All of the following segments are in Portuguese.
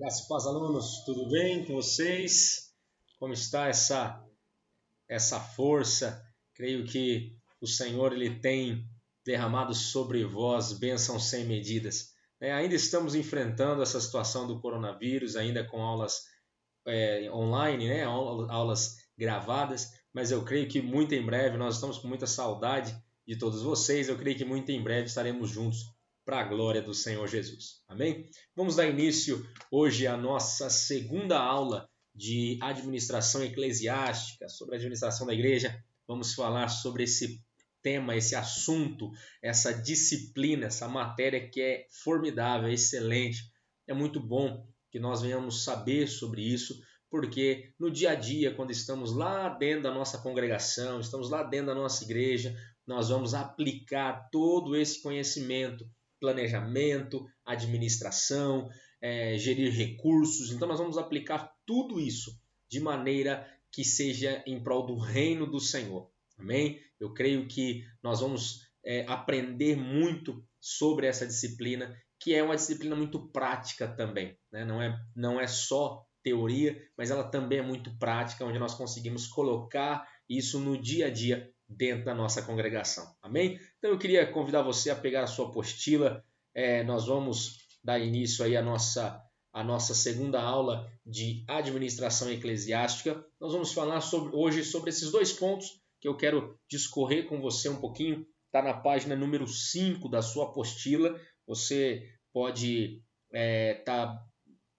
Graças e paz, alunos, tudo bem com vocês? Como está essa força? Creio que o Senhor ele tem derramado sobre vós bênçãos sem medidas. Ainda estamos enfrentando essa situação do coronavírus, ainda com aulas online, né? Aulas gravadas, mas eu creio que muito em breve, nós estamos com muita saudade de todos vocês, eu creio que muito em breve estaremos juntos para a glória do Senhor Jesus. Amém? Vamos dar início hoje à nossa segunda aula de administração eclesiástica, sobre a administração da igreja. Vamos falar sobre esse tema, esse assunto, essa disciplina, essa matéria que é formidável, é excelente. É muito bom que nós venhamos saber sobre isso, porque no dia a dia, quando estamos lá dentro da nossa congregação, estamos lá dentro da nossa igreja, nós vamos aplicar todo esse conhecimento, planejamento, administração, gerir recursos. Então nós vamos aplicar tudo isso de maneira que seja em prol do reino do Senhor. Amém? Eu creio que nós vamos aprender muito sobre essa disciplina, que é uma disciplina muito prática também, né? Não é só teoria, mas ela também é muito prática, onde nós conseguimos colocar isso no dia a dia dentro da nossa congregação. Amém? Então eu queria convidar você a pegar a sua apostila. Nós vamos dar início aí à nossa segunda aula de administração eclesiástica. Nós vamos falar hoje sobre esses dois pontos que eu quero discorrer com você um pouquinho. Está na página número 5 da sua apostila. Você pode estar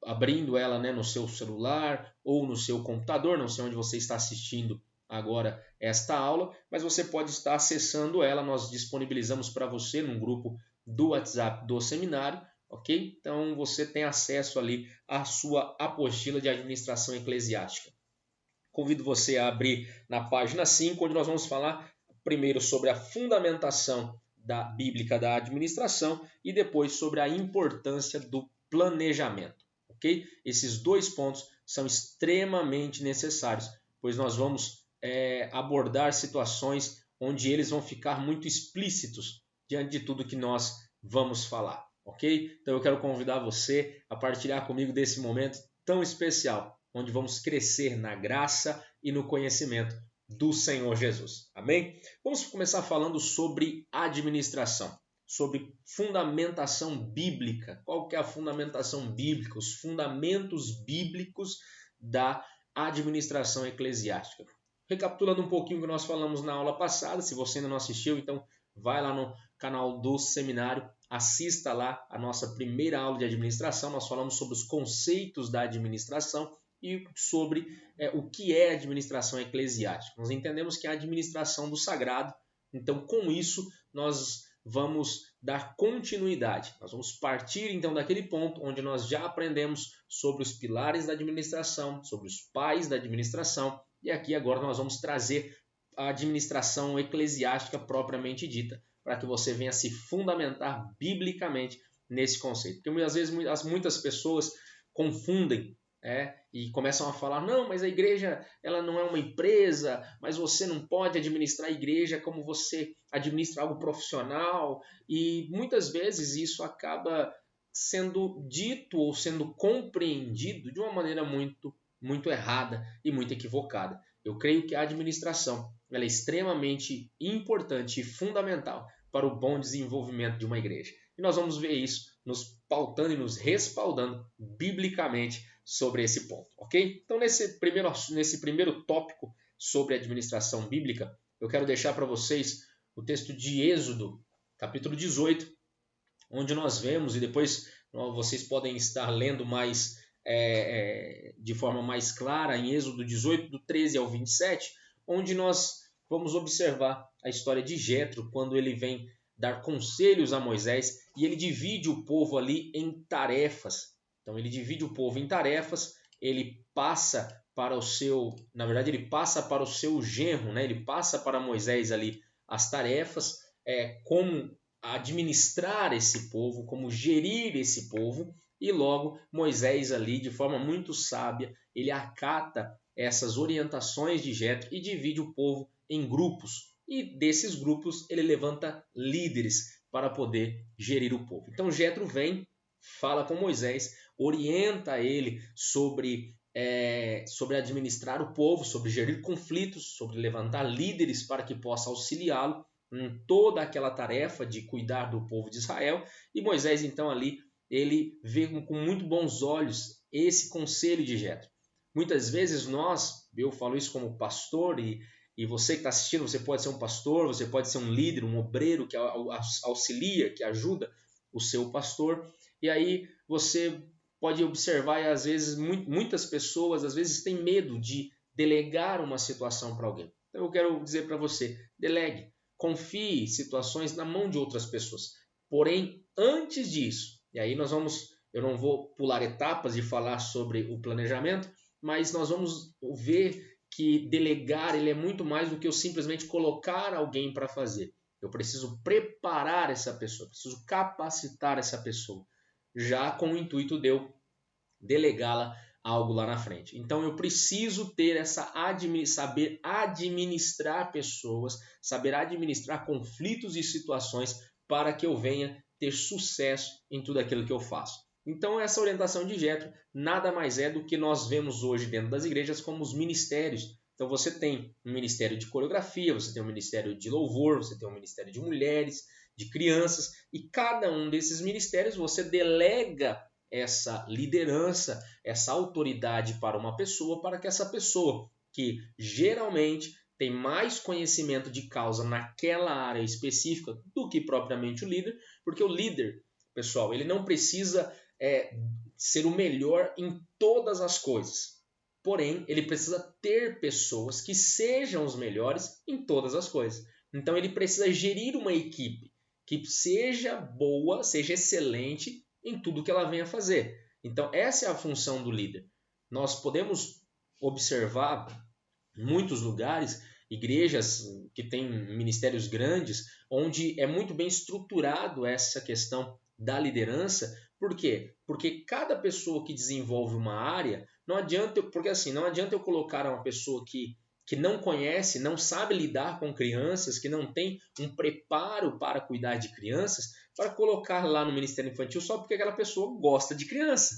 abrindo ela, né, no seu celular ou no seu computador, não sei onde você está assistindo agora esta aula, mas você pode estar acessando ela. Nós disponibilizamos para você num grupo do WhatsApp do seminário, ok? Então você tem acesso ali à sua apostila de administração eclesiástica. Convido você a abrir na página 5, onde nós vamos falar primeiro sobre a fundamentação bíblica da administração e depois sobre a importância do planejamento. Okay? Esses dois pontos são extremamente necessários, pois nós vamos abordar situações onde eles vão ficar muito explícitos diante de tudo que nós vamos falar. Ok? Então eu quero convidar você a partilhar comigo desse momento tão especial, onde vamos crescer na graça e no conhecimento do Senhor Jesus. Amém? Vamos começar falando sobre administração, sobre fundamentação bíblica. Qual que é a fundamentação bíblica? Os fundamentos bíblicos da administração eclesiástica. Recapitulando um pouquinho o que nós falamos na aula passada, se você ainda não assistiu, então vai lá no canal do seminário, assista lá a nossa primeira aula de administração. Nós falamos sobre os conceitos da administração e sobre o que é administração eclesiástica. Nós entendemos que é a administração do sagrado, então com isso nós vamos dar continuidade. Nós vamos partir então daquele ponto onde nós já aprendemos sobre os pilares da administração, sobre os pais da administração, e aqui agora nós vamos trazer a administração eclesiástica propriamente dita, para que você venha se fundamentar biblicamente nesse conceito. Porque às vezes muitas pessoas confundem e começam a falar, não, mas a igreja ela não é uma empresa, mas você não pode administrar a igreja como você administra algo profissional, e muitas vezes isso acaba sendo dito ou sendo compreendido de uma maneira muito, muito errada e muito equivocada. Eu creio que a administração ela é extremamente importante e fundamental para o bom desenvolvimento de uma igreja. E nós vamos ver isso nos pautando e nos respaldando biblicamente sobre esse ponto, ok? Então, nesse primeiro tópico sobre administração bíblica, eu quero deixar para vocês o texto de Êxodo, capítulo 18, onde nós vemos, e depois vocês podem estar lendo mais de forma mais clara, em Êxodo 18, do 13 ao 27, onde nós vamos observar a história de Jetro, quando ele vem dar conselhos a Moisés, e ele divide o povo ali em tarefas. Então ele divide o povo em tarefas, ele passa para o seu, na verdade ele passa para o seu genro, né? Ele passa para Moisés ali as tarefas, como administrar esse povo, como gerir esse povo, e logo Moisés ali, de forma muito sábia, ele acata essas orientações de Jetro e divide o povo em grupos. E desses grupos ele levanta líderes para poder gerir o povo. Então Jetro vem, fala com Moisés, orienta ele sobre administrar o povo, sobre gerir conflitos, sobre levantar líderes para que possa auxiliá-lo em toda aquela tarefa de cuidar do povo de Israel. E Moisés, então, ali, ele vê com muito bons olhos esse conselho de Jetro. Muitas vezes eu falo isso como pastor, e você que está assistindo, você pode ser um pastor, você pode ser um líder, um obreiro que auxilia, que ajuda o seu pastor. E aí você pode observar, e às vezes muitas pessoas às vezes têm medo de delegar uma situação para alguém. Então eu quero dizer para você, delegue, confie situações na mão de outras pessoas. Porém, antes disso, e aí eu não vou pular etapas e falar sobre o planejamento, mas nós vamos ver que delegar ele é muito mais do que eu simplesmente colocar alguém para fazer. Eu preciso preparar essa pessoa, preciso capacitar essa pessoa, já com o intuito de eu delegá-la algo lá na frente. Então eu preciso ter saber administrar pessoas, saber administrar conflitos e situações para que eu venha ter sucesso em tudo aquilo que eu faço. Então essa orientação de Jetro nada mais é do que nós vemos hoje dentro das igrejas como os ministérios. Então você tem um ministério de coreografia, você tem um ministério de louvor, você tem um ministério de mulheres, de crianças, e cada um desses ministérios você delega essa liderança, essa autoridade para uma pessoa, para que essa pessoa, que geralmente tem mais conhecimento de causa naquela área específica do que propriamente o líder, porque o líder, pessoal, ele não precisa ser o melhor em todas as coisas. Porém, ele precisa ter pessoas que sejam os melhores em todas as coisas. Então, ele precisa gerir uma equipe que seja boa, seja excelente em tudo que ela venha fazer. Então, essa é a função do líder. Nós podemos observar em muitos lugares, igrejas que têm ministérios grandes, onde é muito bem estruturado essa questão da liderança. Por quê? Porque cada pessoa que desenvolve uma área, não adianta eu colocar uma pessoa que não conhece, não sabe lidar com crianças, que não tem um preparo para cuidar de crianças, para colocar lá no Ministério Infantil só porque aquela pessoa gosta de criança.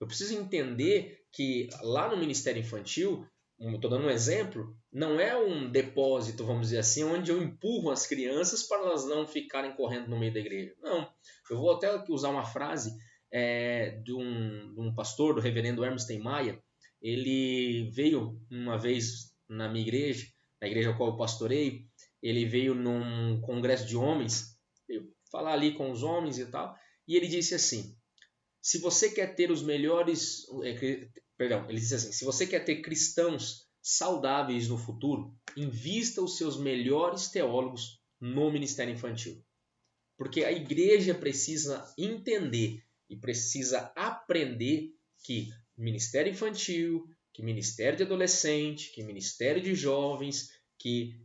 Eu preciso entender que lá no Ministério Infantil, estou dando um exemplo, não é um depósito, vamos dizer assim, onde eu empurro as crianças para elas não ficarem correndo no meio da igreja. Não, eu vou até usar uma frase de um pastor, do reverendo Hermes Maia. Ele veio uma vez na minha igreja, na igreja a qual eu pastorei, ele veio num congresso de homens, falar ali com os homens e tal, e ele disse assim: se você quer ter os melhores, ele disse assim: se você quer ter cristãos saudáveis no futuro, invista os seus melhores teólogos no ministério infantil. Porque a igreja precisa entender e precisa aprender que ministério infantil, que ministério de adolescente, que ministério de jovens, que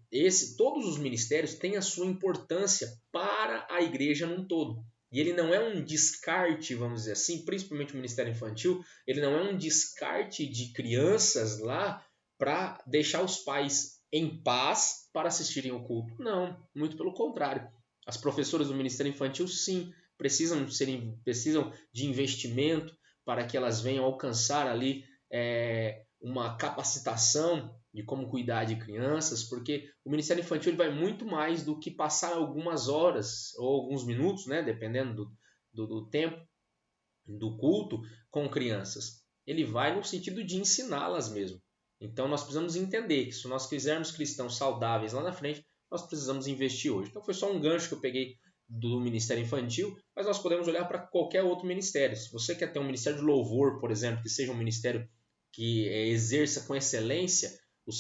todos os ministérios têm a sua importância para a igreja num todo. E ele não é um descarte, vamos dizer assim, principalmente o ministério infantil, ele não é um descarte de crianças lá para deixar os pais em paz para assistirem ao culto. Não, muito pelo contrário. As professoras do ministério infantil, sim, precisam de investimento para que elas venham alcançar ali uma capacitação de como cuidar de crianças, porque o Ministério Infantil ele vai muito mais do que passar algumas horas ou alguns minutos, né, dependendo do tempo do culto, com crianças. Ele vai no sentido de ensiná-las mesmo. Então nós precisamos entender que se nós quisermos cristãos saudáveis lá na frente, nós precisamos investir hoje. Então foi só um gancho que eu peguei do Ministério Infantil, mas nós podemos olhar para qualquer outro ministério. Se você quer ter um ministério de louvor, por exemplo, que seja um ministério que exerça com excelência o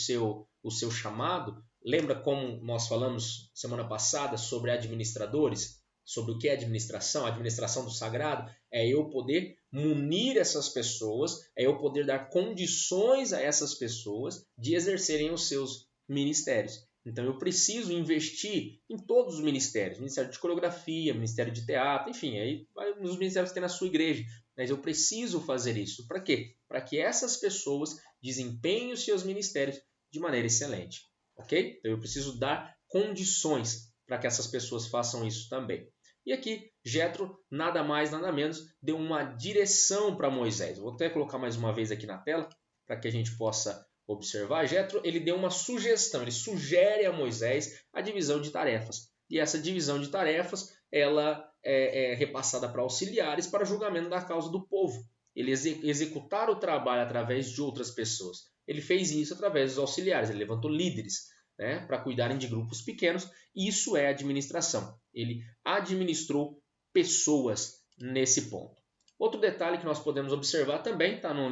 seu chamado, lembra como nós falamos semana passada sobre administradores, sobre o que é administração? A administração do sagrado é eu poder munir essas pessoas, é eu poder dar condições a essas pessoas de exercerem os seus ministérios. Então eu preciso investir em todos os ministérios, ministério de coreografia, ministério de teatro, enfim, aí vai nos ministérios que tem na sua igreja. Mas eu preciso fazer isso. Para quê? Para que essas pessoas desempenhem os seus ministérios de maneira excelente. Ok? Então eu preciso dar condições para que essas pessoas façam isso também. E aqui, Jetro, nada mais, nada menos, deu uma direção para Moisés. Vou até colocar mais uma vez aqui na tela, para que a gente possa observar. Jetro, ele deu uma sugestão, ele sugere a Moisés a divisão de tarefas. E essa divisão de tarefas, ela é repassada para auxiliares para julgamento da causa do povo. Ele executar o trabalho através de outras pessoas. Ele fez isso através dos auxiliares, ele levantou líderes, né, para cuidarem de grupos pequenos. Isso é administração. Ele administrou pessoas nesse ponto. Outro detalhe que nós podemos observar também está no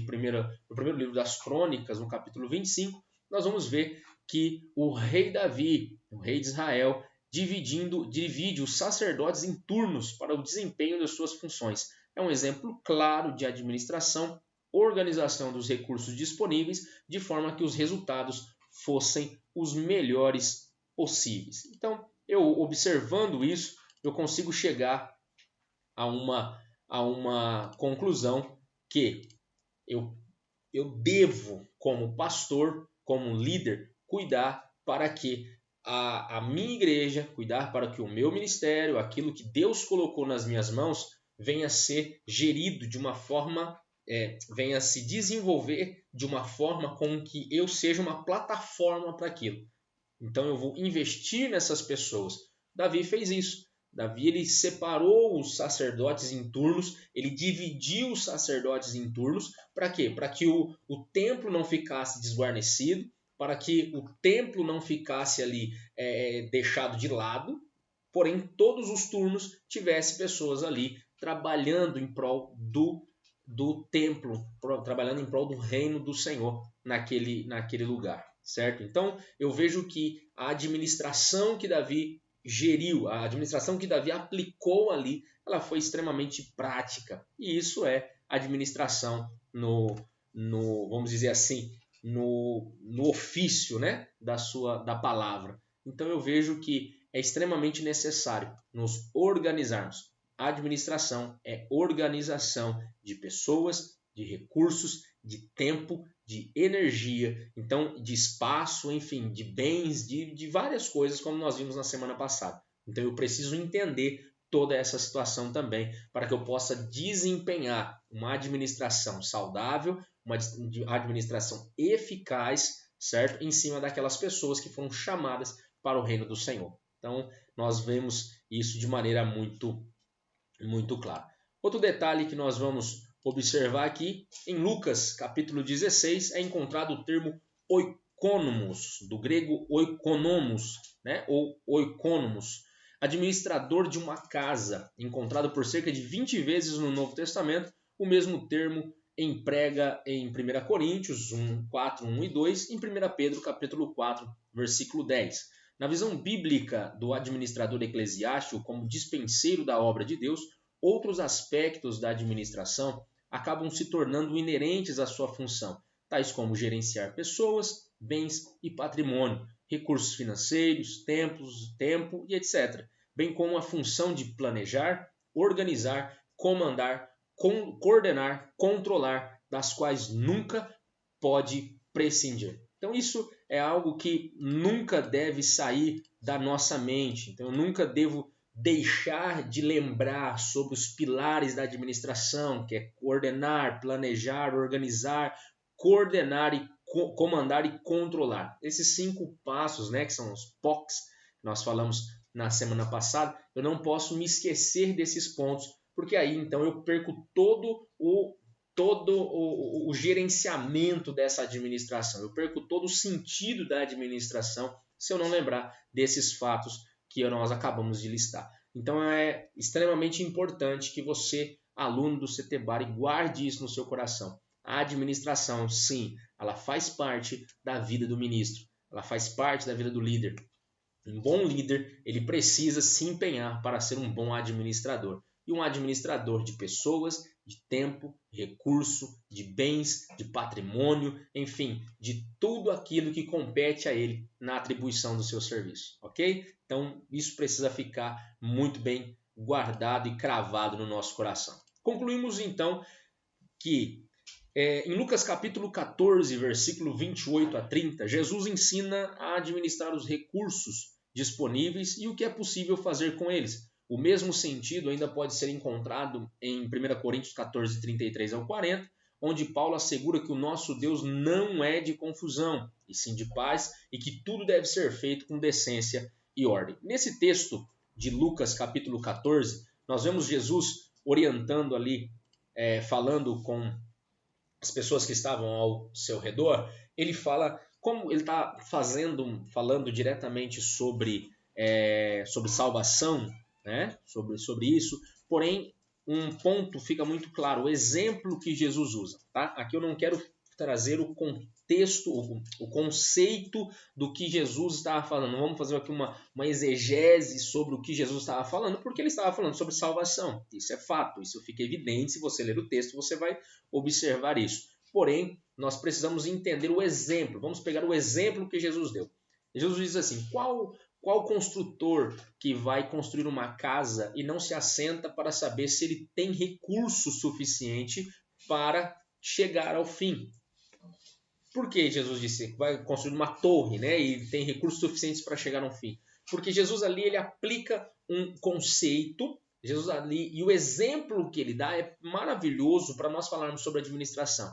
primeiro livro das Crônicas, no capítulo 25, nós vamos ver que o rei Davi, o rei de Israel, divide os sacerdotes em turnos para o desempenho das suas funções. É um exemplo claro de administração, organização dos recursos disponíveis, de forma que os resultados fossem os melhores possíveis. Então, eu observando isso, eu consigo chegar a uma conclusão que eu devo, como pastor, como líder, cuidar para que a minha igreja, cuidar para que o meu ministério, aquilo que Deus colocou nas minhas mãos, venha a ser gerido de uma forma, venha a se desenvolver de uma forma com que eu seja uma plataforma para aquilo. Então eu vou investir nessas pessoas. Davi fez isso. Davi ele separou os sacerdotes em turnos, ele dividiu os sacerdotes em turnos. Para quê? Para que o templo não ficasse desguarnecido, para que o templo não ficasse ali deixado de lado, porém todos os turnos tivesse pessoas ali trabalhando em prol do templo, trabalhando em prol do reino do Senhor naquele lugar, certo? Então eu vejo que a administração que Davi geriu, a administração que Davi aplicou ali, ela foi extremamente prática. E isso é administração vamos dizer assim, no ofício, né, da palavra. Então eu vejo que é extremamente necessário nos organizarmos. A administração é organização de pessoas, de recursos, de tempo, de energia, então de espaço, enfim, de bens, de várias coisas, como nós vimos na semana passada. Então eu preciso entender toda essa situação também para que eu possa desempenhar uma administração saudável, uma administração eficaz, certo? Em cima daquelas pessoas que foram chamadas para o reino do Senhor. Então nós vemos isso de maneira muito clara. Outro detalhe que nós vamos observar aqui, em Lucas capítulo 16, é encontrado o termo oikonomos, do grego oikonomos, né? Ou oikonomos, administrador de uma casa, encontrado por cerca de 20 vezes no Novo Testamento. O mesmo termo emprega em 1 Coríntios 4, 1 e 2, em 1 Pedro capítulo 4, versículo 10. Na visão bíblica do administrador eclesiástico como dispenseiro da obra de Deus, outros aspectos da administração acabam se tornando inerentes à sua função, tais como gerenciar pessoas, bens e patrimônio, recursos financeiros, tempo e etc., bem como a função de planejar, organizar, comandar, coordenar, controlar, das quais nunca pode prescindir. Então isso é algo que nunca deve sair da nossa mente. Então eu nunca devo deixar de lembrar sobre os pilares da administração, que é coordenar, planejar, organizar, coordenar e comandar e controlar. Esses 5 passos, né, que são os POCs, que nós falamos na semana passada, eu não posso me esquecer desses pontos, porque aí então eu perco todo o gerenciamento dessa administração, eu perco todo o sentido da administração se eu não lembrar desses fatos que nós acabamos de listar. Então é extremamente importante que você, aluno do CTBAR, guarde isso no seu coração. A administração, sim, ela faz parte da vida do ministro, ela faz parte da vida do líder. Um bom líder, ele precisa se empenhar para ser um bom administrador. E um administrador de pessoas, de tempo, recurso, de bens, de patrimônio, enfim, de tudo aquilo que compete a ele na atribuição do seu serviço, ok? Então, isso precisa ficar muito bem guardado e cravado no nosso coração. Concluímos, então, que em Lucas capítulo 14, versículo 28 a 30, Jesus ensina a administrar os recursos disponíveis e o que é possível fazer com eles. O mesmo sentido ainda pode ser encontrado em 1 Coríntios 14, 33 ao 40, onde Paulo assegura que o nosso Deus não é de confusão, e sim de paz, e que tudo deve ser feito com decência e ordem. Nesse texto de Lucas capítulo 14, nós vemos Jesus orientando ali, falando com as pessoas que estavam ao seu redor. Ele fala, como ele está falando diretamente sobre salvação, né? sobre isso, porém um ponto fica muito claro, o exemplo que Jesus usa. Tá? Aqui eu não quero trazer o contexto, o conceito do que Jesus estava falando. Vamos fazer aqui uma exegese sobre o que Jesus estava falando, porque ele estava falando sobre salvação. Isso é fato, isso fica evidente. Se você ler o texto, você vai observar isso. Porém, nós precisamos entender o exemplo. Vamos pegar o exemplo que Jesus deu. Jesus diz assim, qual construtor que vai construir uma casa e não se assenta para saber se ele tem recurso suficiente para chegar ao fim? Por que Jesus disse que vai construir uma torre, né, e tem recursos suficientes para chegar ao fim? Porque Jesus ali ele aplica um conceito, Jesus ali, e o exemplo que ele dá é maravilhoso para nós falarmos sobre administração.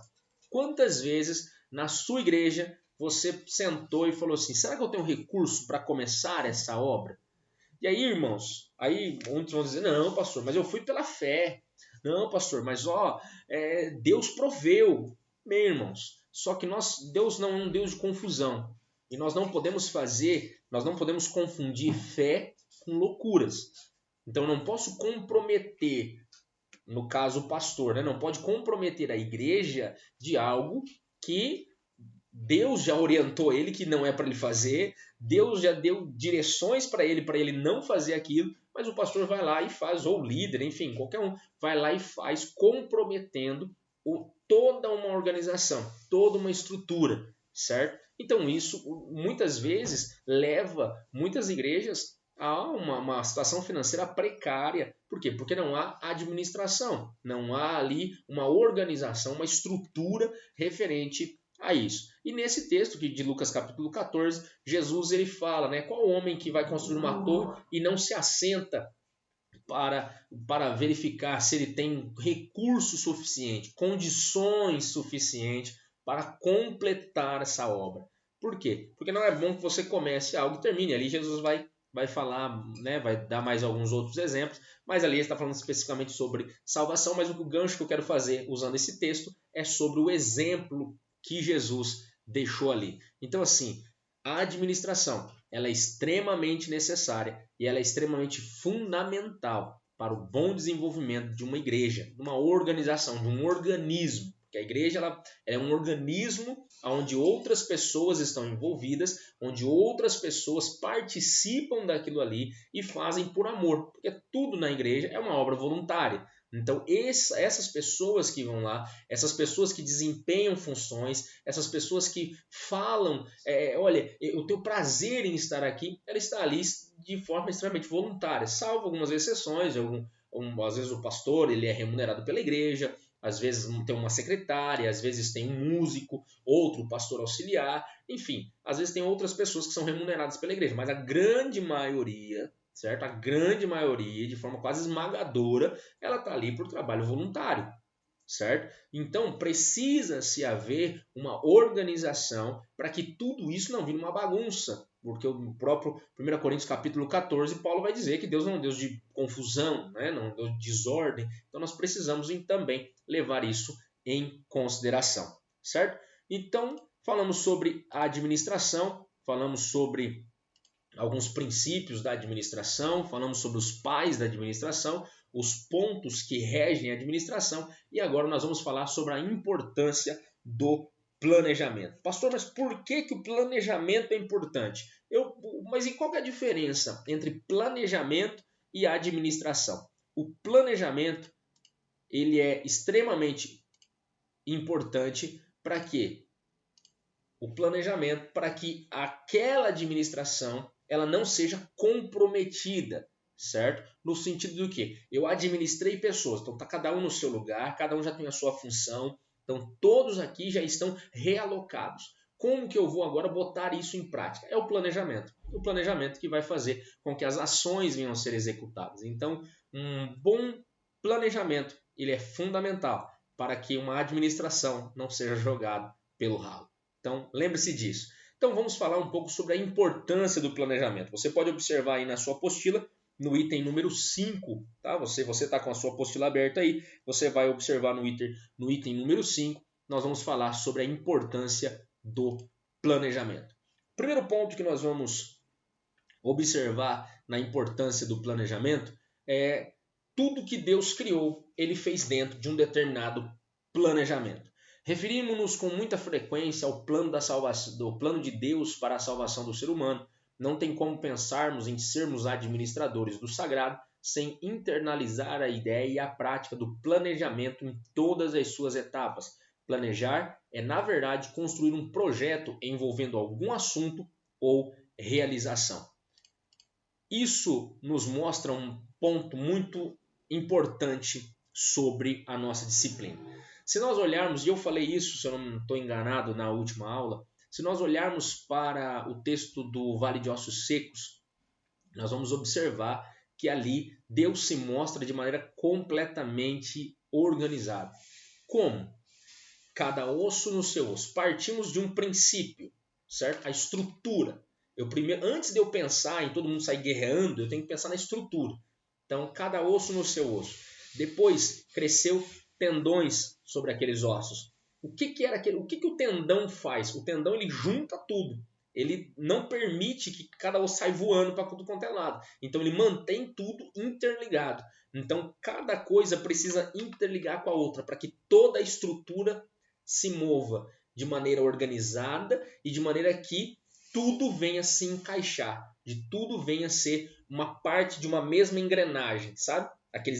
Quantas vezes na sua igreja você sentou e falou assim, será que eu tenho recurso para começar essa obra? E aí, irmãos, muitos vão dizer, não, pastor, mas eu fui pela fé. Não, pastor, mas Deus proveu. Bem, irmãos, só que Deus não é um Deus de confusão. E nós não podemos confundir fé com loucuras. Então, eu não posso comprometer, no caso o pastor, né? Não pode comprometer a igreja de algo que Deus já orientou ele que não é para ele fazer, Deus já deu direções para ele não fazer aquilo, mas o pastor vai lá e faz, ou o líder, enfim, qualquer um, vai lá e faz, comprometendo toda uma organização, toda uma estrutura, certo? Então isso muitas vezes leva muitas igrejas a uma situação financeira precária. Por quê? Porque não há administração, não há ali uma organização, uma estrutura referente a isso. E nesse texto de Lucas capítulo 14, Jesus ele fala, né, qual homem que vai construir uma torre e não se assenta para verificar se ele tem recurso suficiente, condições suficientes para completar essa obra. Por quê? Porque não é bom que você comece algo e termine. Ali Jesus vai falar, né, vai dar mais alguns outros exemplos, mas ali ele está falando especificamente sobre salvação, mas o gancho que eu quero fazer usando esse texto é sobre o exemplo que Jesus deixou ali. Então, assim, a administração ela é extremamente necessária e ela é extremamente fundamental para o bom desenvolvimento de uma igreja, de uma organização, de um organismo. Porque a igreja ela é um organismo onde outras pessoas estão envolvidas, onde outras pessoas participam daquilo ali e fazem por amor. Porque tudo na igreja é uma obra voluntária. Então, essas pessoas que vão lá, essas pessoas que desempenham funções, essas pessoas que falam, olha, eu tenho prazer em estar aqui, ela está ali de forma extremamente voluntária, salvo algumas exceções. Às vezes o pastor ele é remunerado pela igreja, às vezes tem uma secretária, às vezes tem um músico, outro pastor auxiliar, enfim, às vezes tem outras pessoas que são remuneradas pela igreja, mas a grande maioria, certo? A grande maioria, de forma quase esmagadora, ela está ali por trabalho voluntário, certo? Então, precisa-se haver uma organização para que tudo isso não vire uma bagunça, porque o próprio 1 Coríntios capítulo 14, Paulo vai dizer que Deus não é um Deus de confusão, né? Não é um Deus de desordem, então nós precisamos também levar isso em consideração, certo? Então, falamos sobre a administração, falamos sobre alguns princípios da administração, falamos sobre os pais da administração, os pontos que regem a administração e agora nós vamos falar sobre a importância do planejamento. Pastor, mas por que o planejamento é importante? Mas e qual é a diferença entre planejamento e administração? O planejamento ele é extremamente importante para quê? O planejamento para que aquela administração ela não seja comprometida, certo? No sentido do que? Eu administrei pessoas, então está cada um no seu lugar, cada um já tem a sua função, então todos aqui já estão realocados. Como que eu vou agora botar isso em prática? É o planejamento. O planejamento que vai fazer com que as ações venham a ser executadas. Então, um bom planejamento ele é fundamental para que uma administração não seja jogada pelo ralo. Então, lembre-se disso. Então, vamos falar um pouco sobre a importância do planejamento. Você pode observar aí na sua apostila, no item número 5, tá? Você está com a sua apostila aberta aí, você vai observar no item número 5, nós vamos falar sobre a importância do planejamento. O primeiro ponto que nós vamos observar na importância do planejamento é tudo que Deus criou, ele fez dentro de um determinado planejamento. Referimos-nos com muita frequência ao plano da salvação, do plano de Deus para a salvação do ser humano. Não tem como pensarmos em sermos administradores do sagrado sem internalizar a ideia e a prática do planejamento em todas as suas etapas. Planejar é, na verdade, construir um projeto envolvendo algum assunto ou realização. Isso nos mostra um ponto muito importante sobre a nossa disciplina. Se nós olharmos, e eu falei isso, se eu não estou enganado, na última aula, se nós olharmos para o texto do Vale de Ossos Secos, nós vamos observar que ali Deus se mostra de maneira completamente organizada. Como? Cada osso no seu osso. Partimos de um princípio, certo? A estrutura. Antes de eu pensar em todo mundo sair guerreando, eu tenho que pensar na estrutura. Então, cada osso no seu osso. Depois, cresceu tendões sobre aqueles ossos. O que era aquele? O que o tendão faz? O tendão ele junta tudo. Ele não permite que cada osso saia voando para tudo quanto é lado. Então, ele mantém tudo interligado. Então, cada coisa precisa interligar com a outra para que toda a estrutura se mova de maneira organizada e de maneira que tudo venha se encaixar, de tudo venha ser uma parte de uma mesma engrenagem, sabe?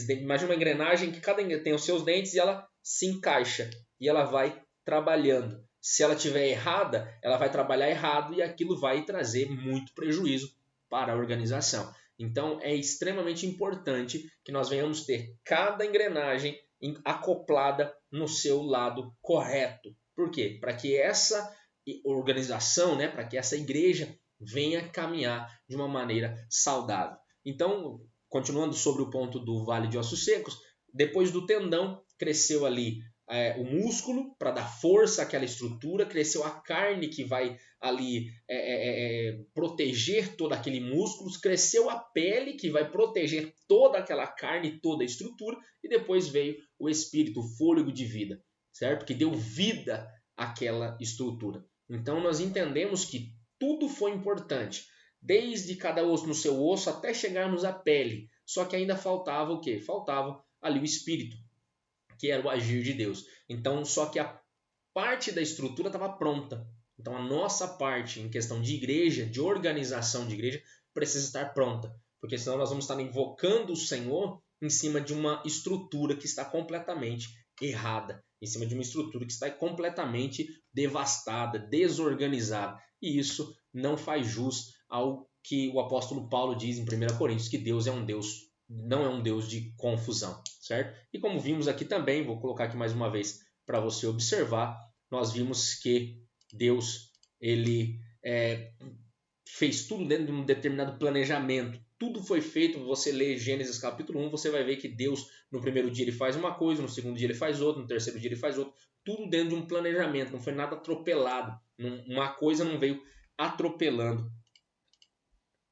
Imagina uma engrenagem que cada tem os seus dentes e ela se encaixa e ela vai trabalhando. Se ela estiver errada, ela vai trabalhar errado e aquilo vai trazer muito prejuízo para a organização. Então é extremamente importante que nós venhamos ter cada engrenagem acoplada no seu lado correto. Por quê? Para que essa organização, né, para que essa igreja venha caminhar de uma maneira saudável. Então, continuando sobre o ponto do Vale de Ossos Secos, depois do tendão, cresceu ali o músculo para dar força àquela estrutura, cresceu a carne que vai ali proteger todo aquele músculo, cresceu a pele que vai proteger toda aquela carne, toda a estrutura, e depois veio o espírito, o fôlego de vida, certo? Que deu vida àquela estrutura. Então nós entendemos que tudo foi importante, desde cada osso no seu osso até chegarmos à pele. Só que ainda faltava o quê? Faltava ali o espírito, que era o agir de Deus. Então, só que a parte da estrutura estava pronta. Então, a nossa parte em questão de igreja, de organização de igreja, precisa estar pronta. Porque senão nós vamos estar invocando o Senhor em cima de uma estrutura que está completamente errada, em cima de uma estrutura que está completamente devastada, desorganizada. E isso não faz jus ao que o apóstolo Paulo diz em 1 Coríntios, que Deus é um Deus, não é um Deus de confusão, certo? E como vimos aqui também, vou colocar aqui mais uma vez para você observar, nós vimos que Deus ele fez tudo dentro de um determinado planejamento. Tudo foi feito, você lê Gênesis capítulo 1, você vai ver que Deus no primeiro dia ele faz uma coisa, no segundo dia ele faz outra, no terceiro dia ele faz outra. Tudo dentro de um planejamento, não foi nada atropelado. Uma coisa não veio atropelando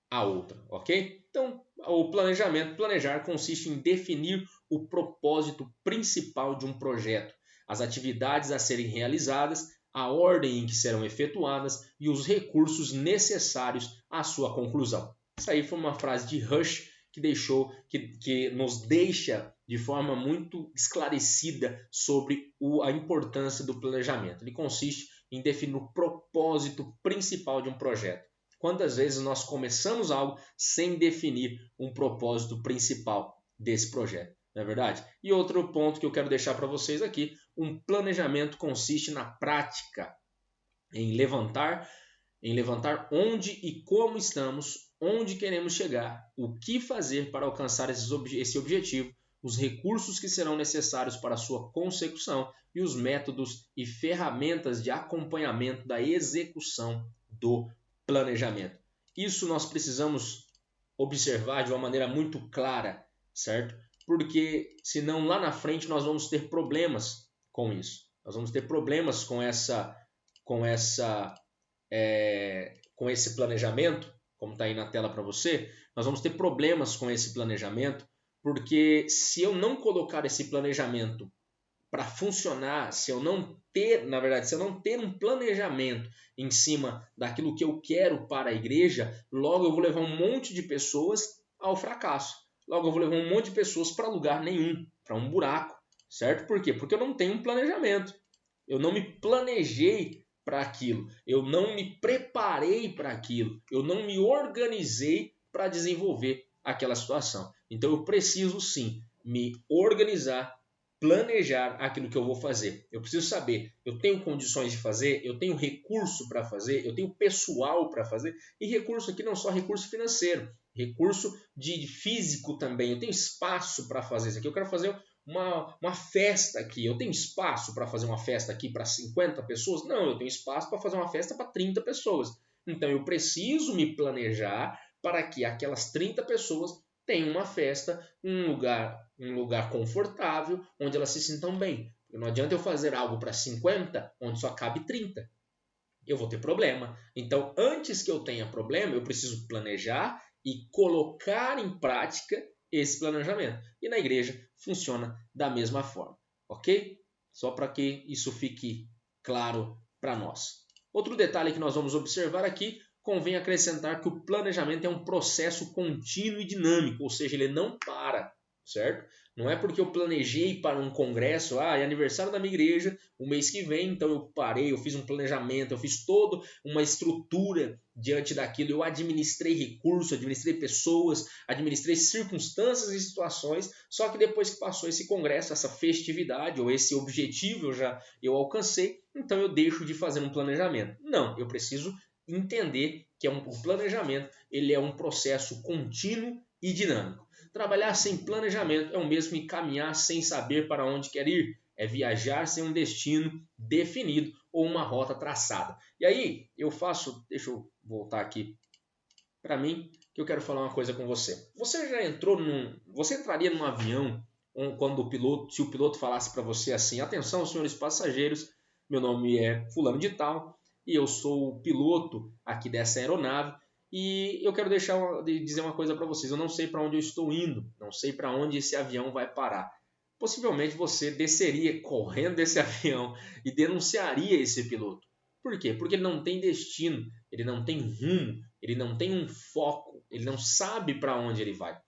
a outra, ok? Então, o planejar consiste em definir o propósito principal de um projeto, as atividades a serem realizadas, a ordem em que serão efetuadas e os recursos necessários à sua conclusão. Isso aí foi uma frase de Rush que nos deixa de forma muito esclarecida sobre a importância do planejamento. Ele consiste em definir o propósito principal de um projeto. Quantas vezes nós começamos algo sem definir um propósito principal desse projeto, não é verdade? E outro ponto que eu quero deixar para vocês aqui, um planejamento consiste na prática, em levantar onde e como estamos, onde queremos chegar, o que fazer para alcançar esse objetivo, os recursos que serão necessários para a sua consecução e os métodos e ferramentas de acompanhamento da execução do planejamento. Isso nós precisamos observar de uma maneira muito clara, certo? Porque senão lá na frente nós vamos ter problemas com isso. Nós vamos ter problemas com esse planejamento, como está aí na tela para você. Nós vamos ter problemas com esse planejamento, porque se eu não colocar esse planejamento para funcionar, se eu não ter um planejamento em cima daquilo que eu quero para a igreja, logo eu vou levar um monte de pessoas ao fracasso. Logo eu vou levar um monte de pessoas para lugar nenhum, para um buraco, certo? Por quê? Porque eu não tenho um planejamento. Eu não me planejei para aquilo. Eu não me preparei para aquilo. Eu não me organizei para desenvolver aquela situação. Então eu preciso sim me organizar, planejar aquilo que eu vou fazer. Eu preciso saber, eu tenho condições de fazer, eu tenho recurso para fazer, eu tenho pessoal para fazer, e recurso aqui não só recurso financeiro, recurso de físico também. Eu tenho espaço para fazer isso aqui. Eu quero fazer uma festa aqui. Eu tenho espaço para fazer uma festa aqui para 50 pessoas? Não, eu tenho espaço para fazer uma festa para 30 pessoas. Então eu preciso me planejar para que aquelas 30 pessoas tenham uma festa, um lugar confortável, onde elas se sintam bem. Porque não adianta eu fazer algo para 50, onde só cabe 30. Eu vou ter problema. Então, antes que eu tenha problema, eu preciso planejar e colocar em prática esse planejamento. E na igreja funciona da mesma forma, ok? Só para que isso fique claro para nós. Outro detalhe que nós vamos observar aqui, convém acrescentar que o planejamento é um processo contínuo e dinâmico, ou seja, ele não para, certo? Não é porque eu planejei para um congresso, é aniversário da minha igreja, o mês que vem, então eu parei, eu fiz um planejamento, eu fiz toda uma estrutura diante daquilo, eu administrei recursos, administrei pessoas, administrei circunstâncias e situações, só que depois que passou esse congresso, essa festividade ou esse objetivo eu alcancei, então eu deixo de fazer um planejamento. Não, eu preciso entender que o planejamento ele é um processo contínuo e dinâmico. Trabalhar sem planejamento é o mesmo que caminhar sem saber para onde quer ir. É viajar sem um destino definido ou uma rota traçada. E aí, deixa eu voltar aqui para mim, que eu quero falar uma coisa com você. Você entraria num avião quando se o piloto falasse para você assim: atenção, senhores passageiros, meu nome é fulano de tal e eu sou o piloto aqui dessa aeronave. E eu quero dizer uma coisa para vocês. Eu não sei para onde eu estou indo, não sei para onde esse avião vai parar. Possivelmente você desceria correndo desse avião e denunciaria esse piloto. Por quê? Porque ele não tem destino, ele não tem rumo, ele não tem um foco, ele não sabe para onde ele vai.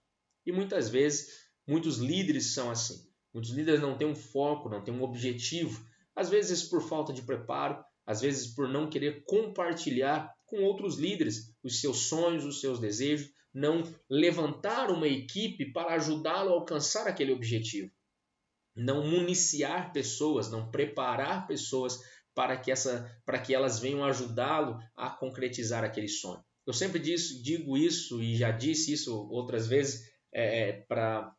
E muitas vezes, muitos líderes são assim. Muitos líderes não têm um foco, não têm um objetivo. Às vezes por falta de preparo, às vezes por não querer compartilhar com outros líderes os seus sonhos, os seus desejos, não levantar uma equipe para ajudá-lo a alcançar aquele objetivo, não municiar pessoas, não preparar pessoas para que elas venham ajudá-lo a concretizar aquele sonho. Eu sempre digo isso e já disse isso outras vezes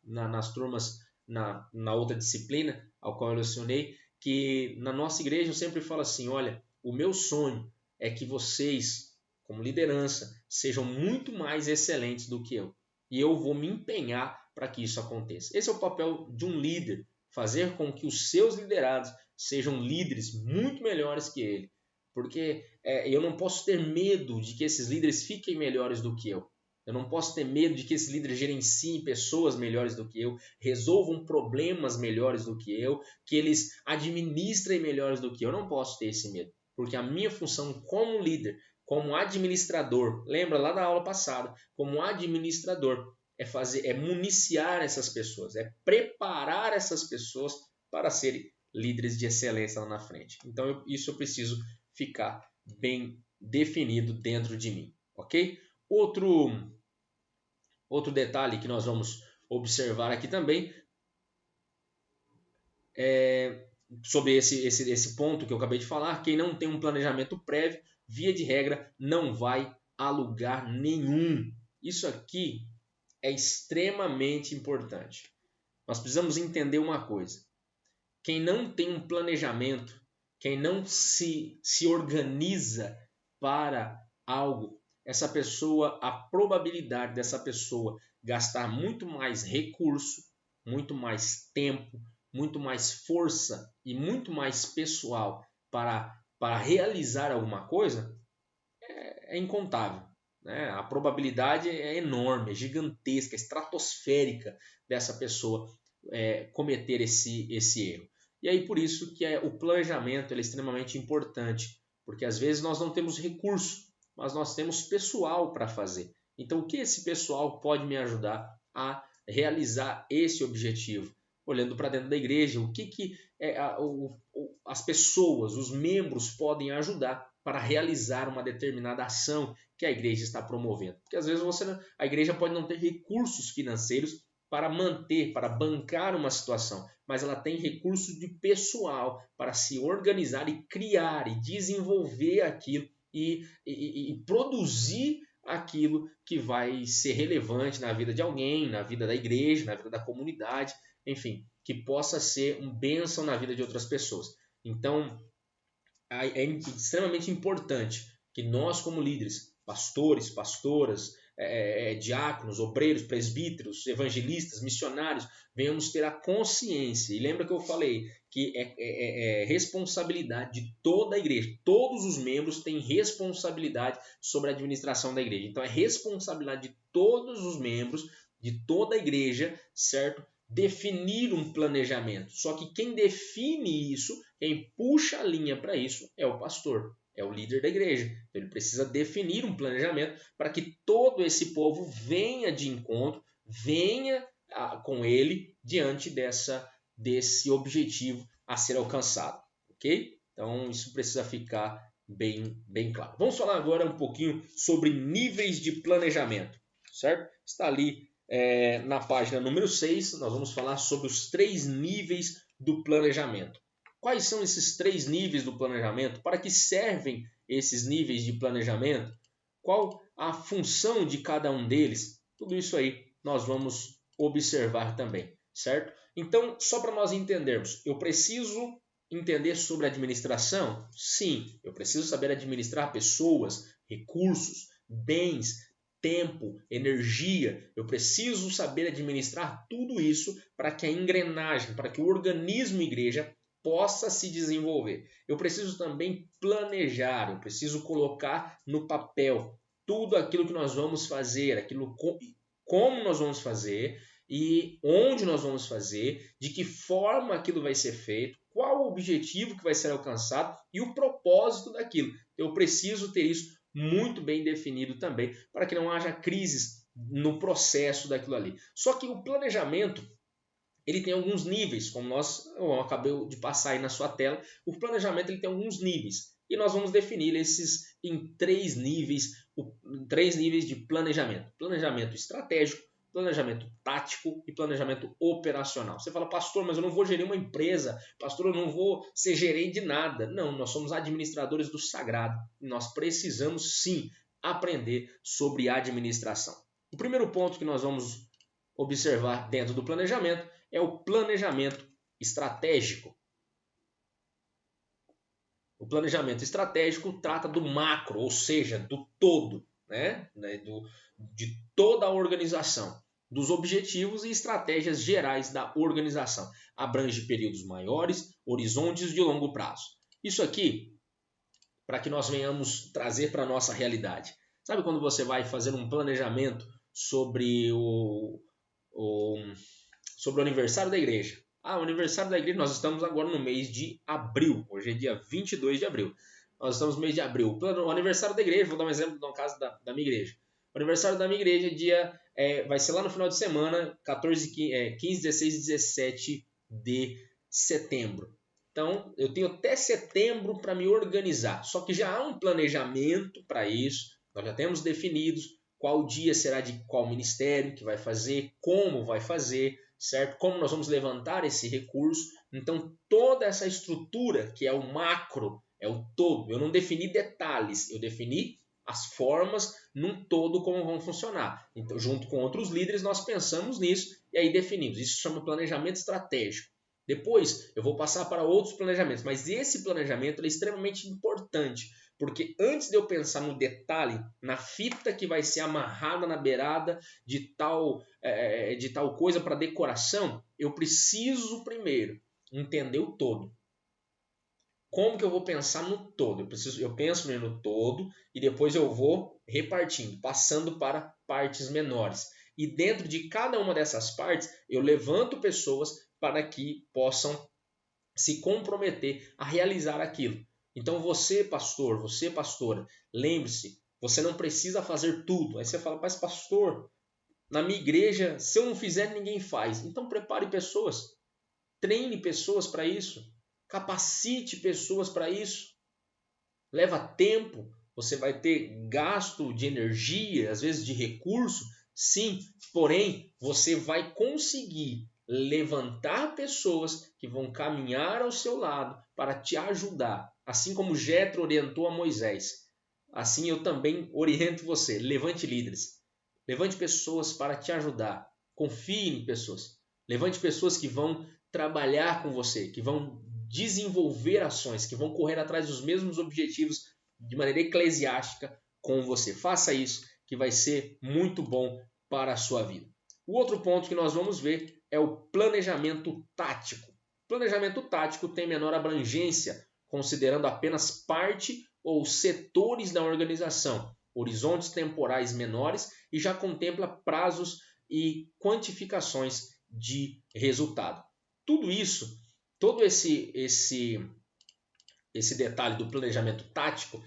nas turmas, na outra disciplina ao qual eu lecionei, que na nossa igreja eu sempre falo assim: olha, o meu sonho é que vocês, como liderança, sejam muito mais excelentes do que eu. E eu vou me empenhar para que isso aconteça. Esse é o papel de um líder, fazer com que os seus liderados sejam líderes muito melhores que ele. Porque eu não posso ter medo de que esses líderes fiquem melhores do que eu. Eu não posso ter medo de que esses líderes gerenciem pessoas melhores do que eu, resolvam problemas melhores do que eu, que eles administrem melhores do que eu. Eu não posso ter esse medo, porque a minha função como líder, como administrador, lembra lá da aula passada, como administrador, é municiar essas pessoas, é preparar essas pessoas para serem líderes de excelência lá na frente. Então isso eu preciso ficar bem definido dentro de mim, ok? Outro detalhe que nós vamos observar aqui também é sobre esse ponto que eu acabei de falar: quem não tem um planejamento prévio, via de regra, não vai a lugar nenhum. Isso aqui é extremamente importante. Nós precisamos entender uma coisa: quem não tem um planejamento, quem não se organiza para algo, essa pessoa, a probabilidade dessa pessoa gastar muito mais recurso, muito mais tempo, muito mais força e muito mais pessoal para realizar alguma coisa é incontável. Né? A probabilidade é enorme, é gigantesca, é estratosférica dessa pessoa cometer esse erro. E aí por isso que o planejamento é extremamente importante, porque às vezes nós não temos recurso, mas nós temos pessoal para fazer. Então o que esse pessoal pode me ajudar a realizar esse objetivo? Olhando para dentro da igreja, o que as pessoas, os membros podem ajudar para realizar uma determinada ação que a igreja está promovendo. Porque às vezes a igreja pode não ter recursos financeiros para manter, para bancar uma situação, mas ela tem recursos de pessoal para se organizar e criar e desenvolver aquilo e produzir aquilo que vai ser relevante na vida de alguém, na vida da igreja, na vida da comunidade, enfim, que possa ser uma bênção na vida de outras pessoas. Então, é extremamente importante que nós, como líderes, pastores, pastoras, diáconos, obreiros, presbíteros, evangelistas, missionários, venhamos ter a consciência. E lembra que eu falei que é responsabilidade de toda a igreja. Todos os membros têm responsabilidade sobre a administração da igreja. Então é responsabilidade de todos os membros de toda a igreja, certo? Definir um planejamento. Só que quem define isso, quem puxa a linha para isso é o pastor, é o líder da igreja. Então, ele precisa definir um planejamento para que todo esse povo venha de encontro, venha com ele diante desse objetivo a ser alcançado. Ok? Então isso precisa ficar bem claro. Vamos falar agora um pouquinho sobre níveis de planejamento, certo? Está ali na página número 6, nós vamos falar sobre os 3 níveis do planejamento. Quais são esses 3 níveis do planejamento? Para que servem esses níveis de planejamento? Qual a função de cada um deles? Tudo isso aí nós vamos observar também, certo? Então, só para nós entendermos, eu preciso entender sobre administração? Sim, eu preciso saber administrar pessoas, recursos, bens, tempo, energia. Eu preciso saber administrar tudo isso para que a engrenagem, para que o organismo igreja possa se desenvolver. Eu preciso também planejar, eu preciso colocar no papel tudo aquilo que nós vamos fazer, aquilo como nós vamos fazer e onde nós vamos fazer, de que forma aquilo vai ser feito, qual o objetivo que vai ser alcançado e o propósito daquilo. Eu preciso ter isso muito bem definido também, para que não haja crises no processo daquilo ali. Só que o planejamento, ele tem alguns níveis, como eu acabei de passar aí na sua tela. O planejamento ele tem alguns níveis e nós vamos definir esses em 3 níveis, 3 níveis de planejamento. Planejamento estratégico, planejamento tático e planejamento operacional. Você fala, pastor, mas eu não vou gerir uma empresa, pastor, eu não vou ser gerente de nada. Não, nós somos administradores do sagrado e nós precisamos sim aprender sobre administração. O primeiro ponto que nós vamos observar dentro do planejamento é o planejamento estratégico. O planejamento estratégico trata do macro, ou seja, do todo, né? De toda a organização, dos objetivos e estratégias gerais da organização. Abrange períodos maiores, horizontes de longo prazo. Isso aqui, para que nós venhamos trazer para a nossa realidade. Sabe quando você vai fazer um planejamento sobre o aniversário da igreja? O aniversário da igreja, nós estamos agora no mês de abril. Hoje é dia 22 de abril. Nós estamos no mês de abril. O aniversário da igreja, vou dar um exemplo no caso da minha igreja. O aniversário da minha igreja vai ser lá no final de semana, 15, 16 e 17 de setembro. Então, eu tenho até setembro para me organizar. Só que já há um planejamento para isso. Nós já temos definidos qual dia será de qual ministério que vai fazer, como vai fazer, certo? Como nós vamos levantar esse recurso. Então, toda essa estrutura, que é o macro, é o todo. Eu não defini detalhes, eu defini as formas num todo como vão funcionar. Então, junto com outros líderes, nós pensamos nisso e aí definimos. Isso se chama planejamento estratégico. Depois eu vou passar para outros planejamentos, mas esse planejamento é extremamente importante, porque antes de eu pensar no detalhe, na fita que vai ser amarrada na beirada de tal coisa para decoração, eu preciso primeiro entender o todo. Como que eu vou pensar no todo? Eu penso primeiro no todo e depois eu vou repartindo, passando para partes menores. E dentro de cada uma dessas partes, eu levanto pessoas para que possam se comprometer a realizar aquilo. Então você, pastor, você, pastora, lembre-se, você não precisa fazer tudo. Aí você fala, mas pastor, na minha igreja, se eu não fizer, ninguém faz. Então prepare pessoas, treine pessoas para isso, capacite pessoas para isso. Leva tempo, você vai ter gasto de energia, às vezes de recurso, sim, porém você vai conseguir levantar pessoas que vão caminhar ao seu lado para te ajudar, assim como Jetro orientou a Moisés. Assim eu também oriento você, levante líderes, levante pessoas para te ajudar, confie em pessoas, levante pessoas que vão trabalhar com você, que vão desenvolver ações, que vão correr atrás dos mesmos objetivos de maneira eclesiástica com você. Faça isso, que vai ser muito bom para a sua vida. O outro ponto que nós vamos ver é o planejamento tático. O planejamento tático tem menor abrangência, considerando apenas parte ou setores da organização, horizontes temporais menores e já contempla prazos e quantificações de resultado. Tudo isso, todo esse detalhe do planejamento tático,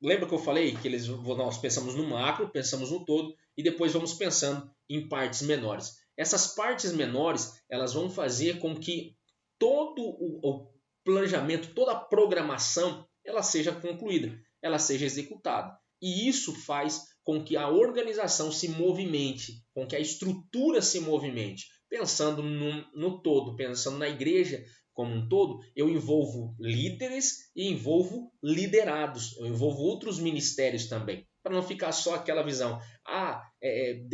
lembra que eu falei que nós pensamos no macro, pensamos no todo e depois vamos pensando em partes menores. Essas partes menores, elas vão fazer com que todo o planejamento, toda a programação, ela seja concluída, ela seja executada. E isso faz com que a organização se movimente, com que a estrutura se movimente. Pensando no todo, pensando na igreja como um todo, eu envolvo líderes e envolvo liderados, eu envolvo outros ministérios também, para não ficar só aquela visão,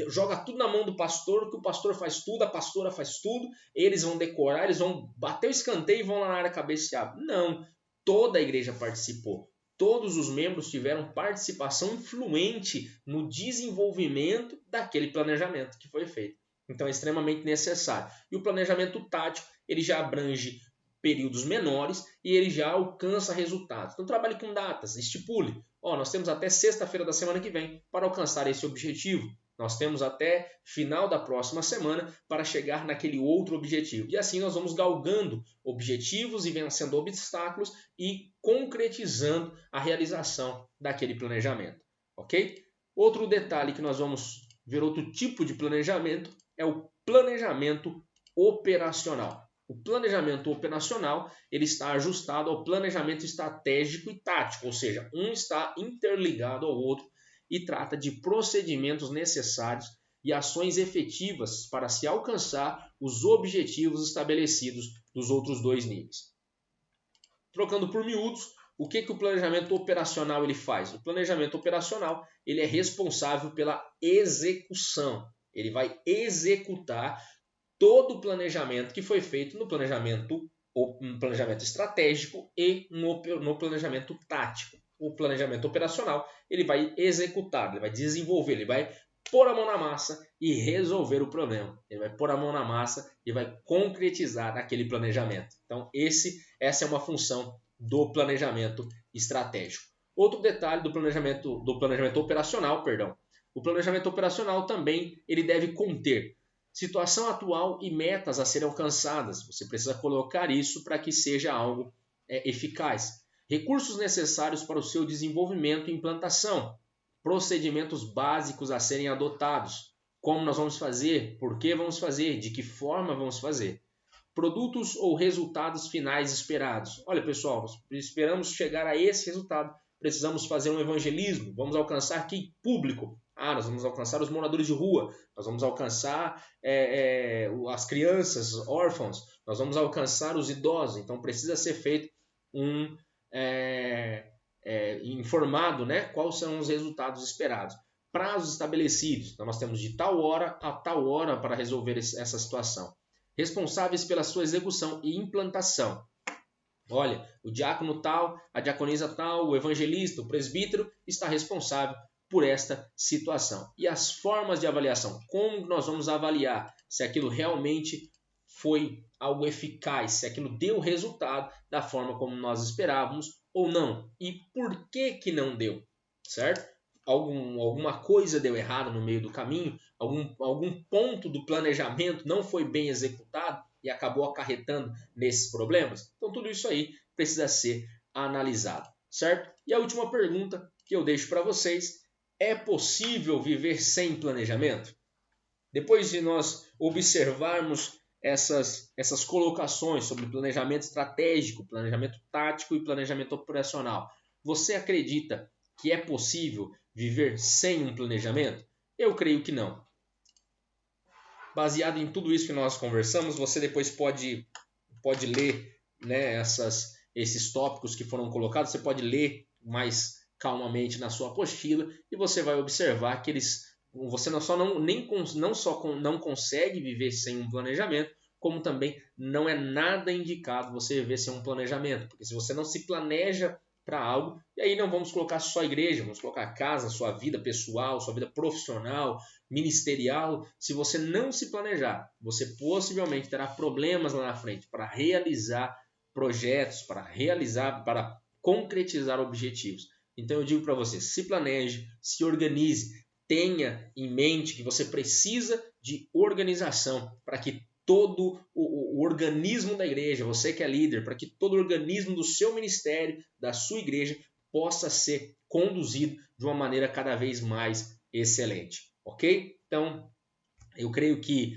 joga tudo na mão do pastor, que o pastor faz tudo, a pastora faz tudo, eles vão decorar, eles vão bater o escanteio e vão lá na área cabecear. Não, toda a igreja participou. Todos os membros tiveram participação influente no desenvolvimento daquele planejamento que foi feito. Então é extremamente necessário. E o planejamento tático, ele já abrange períodos menores e ele já alcança resultados. Então trabalhe com datas, estipule. Nós temos até sexta-feira da semana que vem para alcançar esse objetivo. Nós temos até final da próxima semana para chegar naquele outro objetivo. E assim nós vamos galgando objetivos e vencendo obstáculos e concretizando a realização daquele planejamento. Ok? Outro detalhe que nós vamos ver, outro tipo de planejamento, é o planejamento operacional. O planejamento operacional ele está ajustado ao planejamento estratégico e tático, ou seja, um está interligado ao outro e trata de procedimentos necessários e ações efetivas para se alcançar os objetivos estabelecidos dos outros dois níveis. Trocando por miúdos, o que o planejamento operacional ele faz? O planejamento operacional ele é responsável pela execução. Ele vai executar todo o planejamento que foi feito no planejamento estratégico e no planejamento tático. O planejamento operacional ele vai executar, ele vai desenvolver, ele vai pôr a mão na massa e resolver o problema. Ele vai pôr a mão na massa e vai concretizar aquele planejamento. Então essa é uma função do planejamento estratégico. Outro detalhe do planejamento operacional, o planejamento operacional também ele deve conter situação atual e metas a serem alcançadas. Você precisa colocar isso para que seja algo eficaz. Recursos necessários para o seu desenvolvimento e implantação. Procedimentos básicos a serem adotados. Como nós vamos fazer, por que vamos fazer, de que forma vamos fazer. Produtos ou resultados finais esperados. Olha, pessoal, nós esperamos chegar a esse resultado. Precisamos fazer um evangelismo. Vamos alcançar que público? Nós vamos alcançar os moradores de rua. Nós vamos alcançar as crianças, órfãos. Nós vamos alcançar os idosos. Então precisa ser feito informado, né, quais são os resultados esperados. Prazos estabelecidos. Então nós temos de tal hora a tal hora para resolver essa situação. responsáveis pela sua execução e implantação. Olha, o diácono tal, a diaconisa tal, o evangelista, o presbítero está responsável por esta situação. E as formas de avaliação, como nós vamos avaliar se aquilo realmente foi algo eficaz, se aquilo deu resultado da forma como nós esperávamos ou não. E por que não deu, certo? Alguma coisa deu errado no meio do caminho, algum ponto do planejamento não foi bem executado e acabou acarretando nesses problemas. Então tudo isso aí precisa ser analisado, certo? E a última pergunta que eu deixo para vocês: é possível viver sem planejamento? Depois de nós observarmos essas colocações sobre planejamento estratégico, planejamento tático e planejamento operacional, você acredita que é possível viver sem um planejamento? Eu creio que não. Baseado em tudo isso que nós conversamos, você depois pode ler, né, esses tópicos que foram colocados, você pode ler mais calmamente na sua apostila e você vai observar que você não só não consegue viver sem um planejamento, como também não é nada indicado você viver sem um planejamento, porque se você não se planeja para algo, e aí não vamos colocar só a igreja, vamos colocar a casa, sua vida pessoal, sua vida profissional, ministerial. Se você não se planejar, você possivelmente terá problemas lá na frente para realizar projetos, para concretizar objetivos. Então eu digo para você, se planeje, se organize, tenha em mente que você precisa de organização para que todo o organismo da igreja, você que é líder, para que todo o organismo do seu ministério, da sua igreja, possa ser conduzido de uma maneira cada vez mais excelente, ok? Então, eu creio que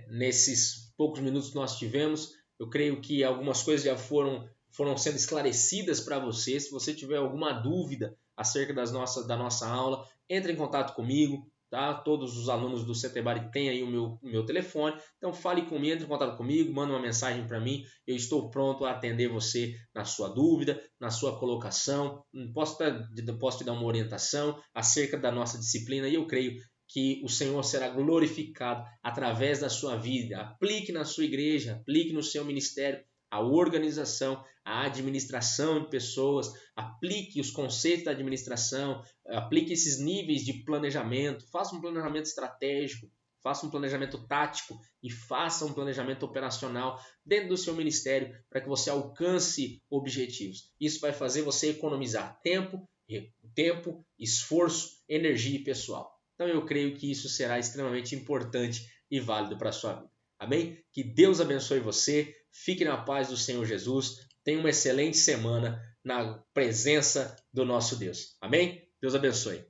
nesses poucos minutos que nós tivemos, eu creio que algumas coisas já foram sendo esclarecidas para você. Se você tiver alguma dúvida acerca da nossa aula, entre em contato comigo. Tá? Todos os alunos do CTBAR têm aí o meu telefone, então fale comigo, entre em contato comigo, manda uma mensagem para mim, eu estou pronto a atender você na sua dúvida, na sua colocação, posso te dar uma orientação acerca da nossa disciplina e eu creio que o Senhor será glorificado através da sua vida. Aplique na sua igreja, aplique no seu ministério a organização, a administração de pessoas, aplique os conceitos da administração, aplique esses níveis de planejamento, faça um planejamento estratégico, faça um planejamento tático e faça um planejamento operacional dentro do seu ministério para que você alcance objetivos. Isso vai fazer você economizar tempo, esforço, energia e pessoal. Então eu creio que isso será extremamente importante e válido para a sua vida. Amém? Que Deus abençoe você, fique na paz do Senhor Jesus, tenha uma excelente semana na presença do nosso Deus. Amém? Deus abençoe.